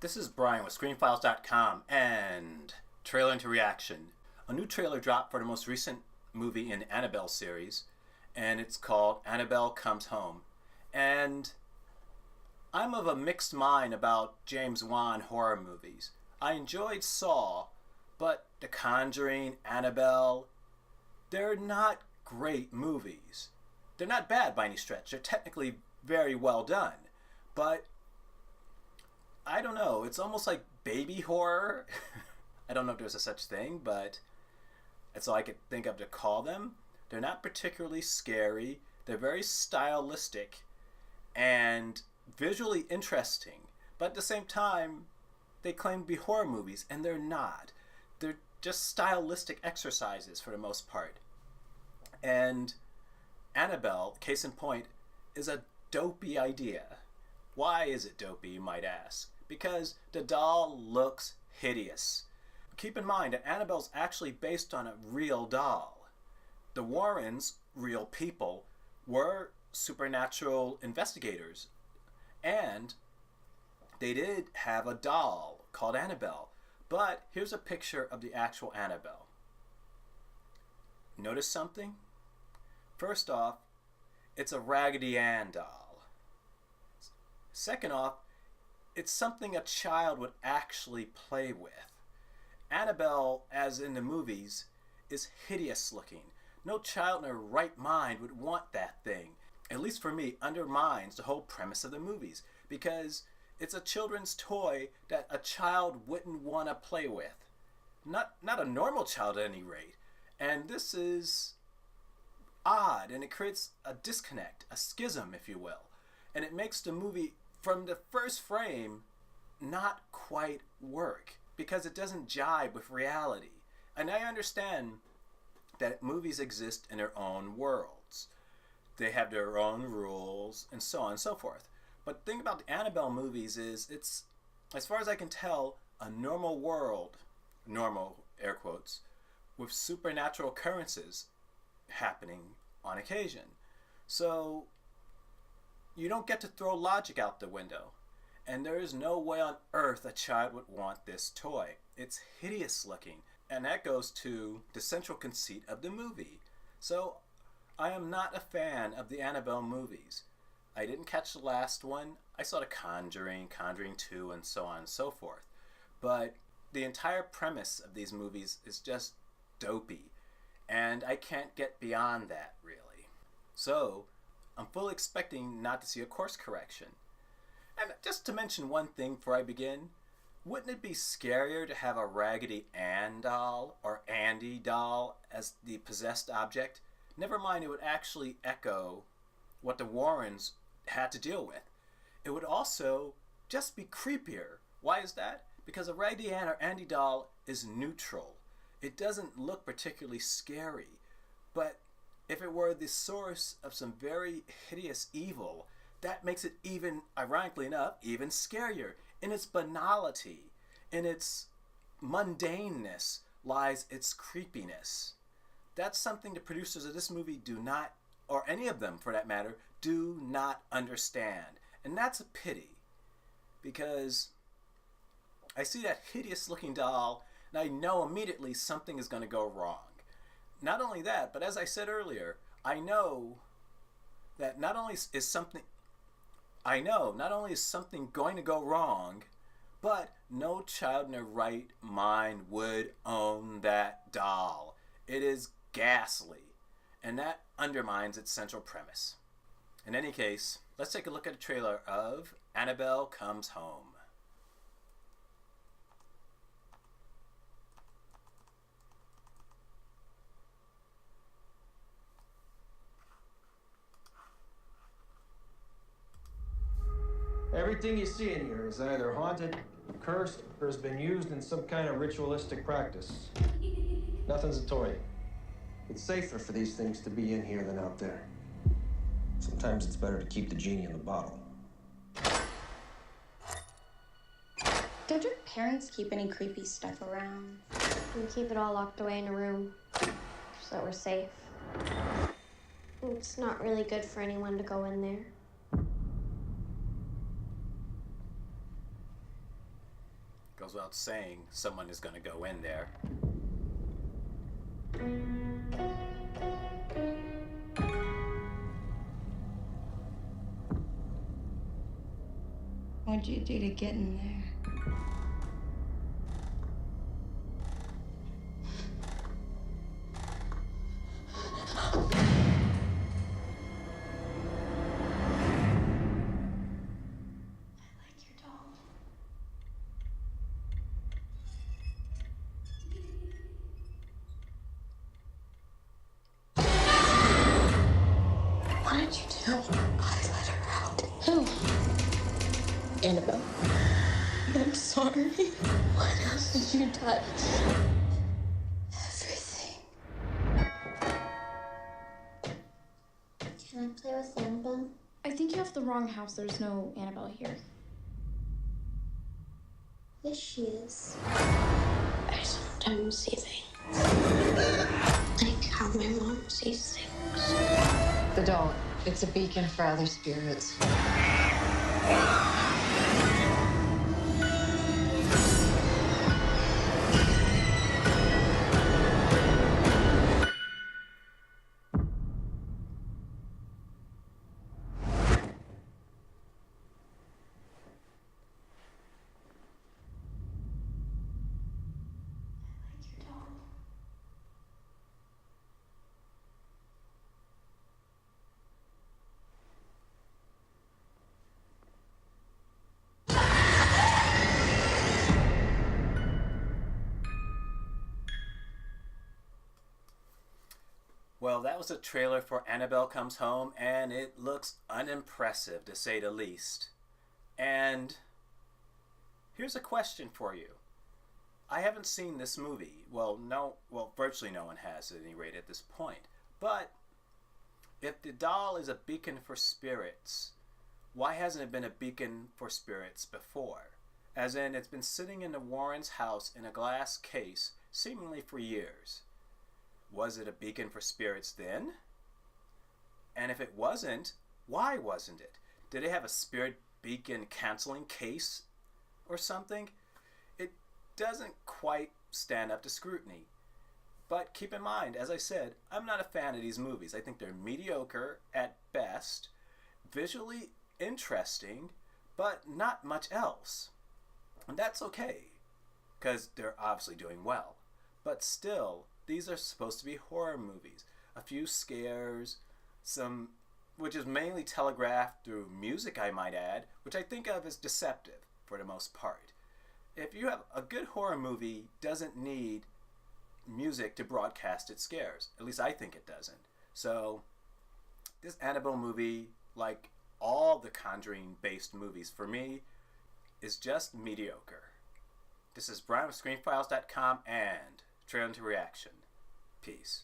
This is Brian with ScreenFiles.com and Trailer into Reaction. A new trailer dropped for the most recent movie in Annabelle series, and it's called Annabelle Comes Home. And I'm of a mixed mind about James Wan horror movies. I enjoyed Saw, but The Conjuring, Annabelle, they're not great movies. They're not bad by any stretch. They're technically very well done. But I don't know, it's almost like baby horror. I don't know if there's a such thing, but that's all I could think of to call them. They're not particularly scary. They're very stylistic and visually interesting. But at the same time, they claim to be horror movies, and they're not. They're just stylistic exercises for the most part. And Annabelle, case in point, is a dopey idea. Why is it dopey, you might ask? Because the doll looks hideous. Keep in mind that Annabelle's actually based on a real doll. The Warrens, real people, were supernatural investigators. And they did have a doll called Annabelle. But here's a picture of the actual Annabelle. Notice something? First off, it's a Raggedy Ann doll. Second off, it's something a child would actually play with. Annabelle, as in the movies, is hideous looking. No child in their right mind would want that thing. At least for me, undermines the whole premise of the movies, because it's a children's toy that a child wouldn't want to play with. Not a normal child at any rate. And this is odd, and it creates a disconnect, a schism, if you will. And it makes the movie, from the first frame, not quite work, because it doesn't jibe with reality. And I understand that movies exist in their own worlds. They have their own rules, and so on and so forth. But the thing about the Annabelle movies is, it's, as far as I can tell, a normal world, normal, air quotes, with supernatural occurrences happening on occasion. So you don't get to throw logic out the window. And there is no way on earth a child would want this toy. It's hideous looking. And that goes to the central conceit of the movie. So I am not a fan of the Annabelle movies. I didn't catch the last one. I saw The Conjuring, Conjuring 2, and so on and so forth. But the entire premise of these movies is just dopey. And I can't get beyond that, really. So I'm fully expecting not to see a course correction. And just to mention one thing before I begin, wouldn't it be scarier to have a Raggedy Ann doll or Andy doll as the possessed object? Never mind, it would actually echo what the Warrens had to deal with. It would also just be creepier. Why is that? Because a Raggedy Ann or Andy doll is neutral. It doesn't look particularly scary. But if it were the source of some very hideous evil, that makes it even, ironically enough, even scarier. In its banality, in its mundaneness, lies its creepiness. That's something the producers of this movie do not, or any of them for that matter, do not understand. And that's a pity. Because I see that hideous looking doll, and I know immediately something is going to go wrong. Not only that, but as I said earlier, I know that not only is something going to go wrong, but no child in their right mind would own that doll. It is ghastly, and that undermines its central premise. In any case, let's take a look at a trailer of Annabelle Comes Home. Everything you see in here is either haunted, cursed, or has been used in some kind of ritualistic practice. Nothing's a toy. It's safer for these things to be in here than out there. Sometimes it's better to keep the genie in the bottle. Did your parents keep any creepy stuff around? We keep it all locked away in a room so that we're safe. It's not really good for anyone to go in there. goes without saying someone is going to go in there. What'd you do to get in there? What did you do? I let her out. Who? Annabelle. I'm sorry. What else did you touch? Everything. Can I play with Annabelle? I think you have the wrong house. There's no Annabelle here. Yes, she is. I sometimes see things. Like how my mom sees things. The doll. It's a beacon for other spirits. Well, that was a trailer for Annabelle Comes Home, and it looks unimpressive, to say the least. And here's a question for you. I haven't seen this movie. Well, virtually no one has at any rate at this point. But if the doll is a beacon for spirits, why hasn't it been a beacon for spirits before? As in, it's been sitting in the Warrens' house in a glass case, seemingly for years. Was it a beacon for spirits then? And if it wasn't, why wasn't it? Did it have a spirit beacon canceling case or something? It doesn't quite stand up to scrutiny. But keep in mind, as I said, I'm not a fan of these movies. I think they're mediocre at best, visually interesting, but not much else. And that's okay, because they're obviously doing well. But still, these are supposed to be horror movies. A few scares, which is mainly telegraphed through music, I might add, which I think of as deceptive for the most part. If you have a good horror movie, doesn't need music to broadcast its scares. At least I think it doesn't. So this Annabelle movie, like all the Conjuring-based movies for me, is just mediocre. This is Brian with ScreenFiles.com and Trailer to Reaction. Peace.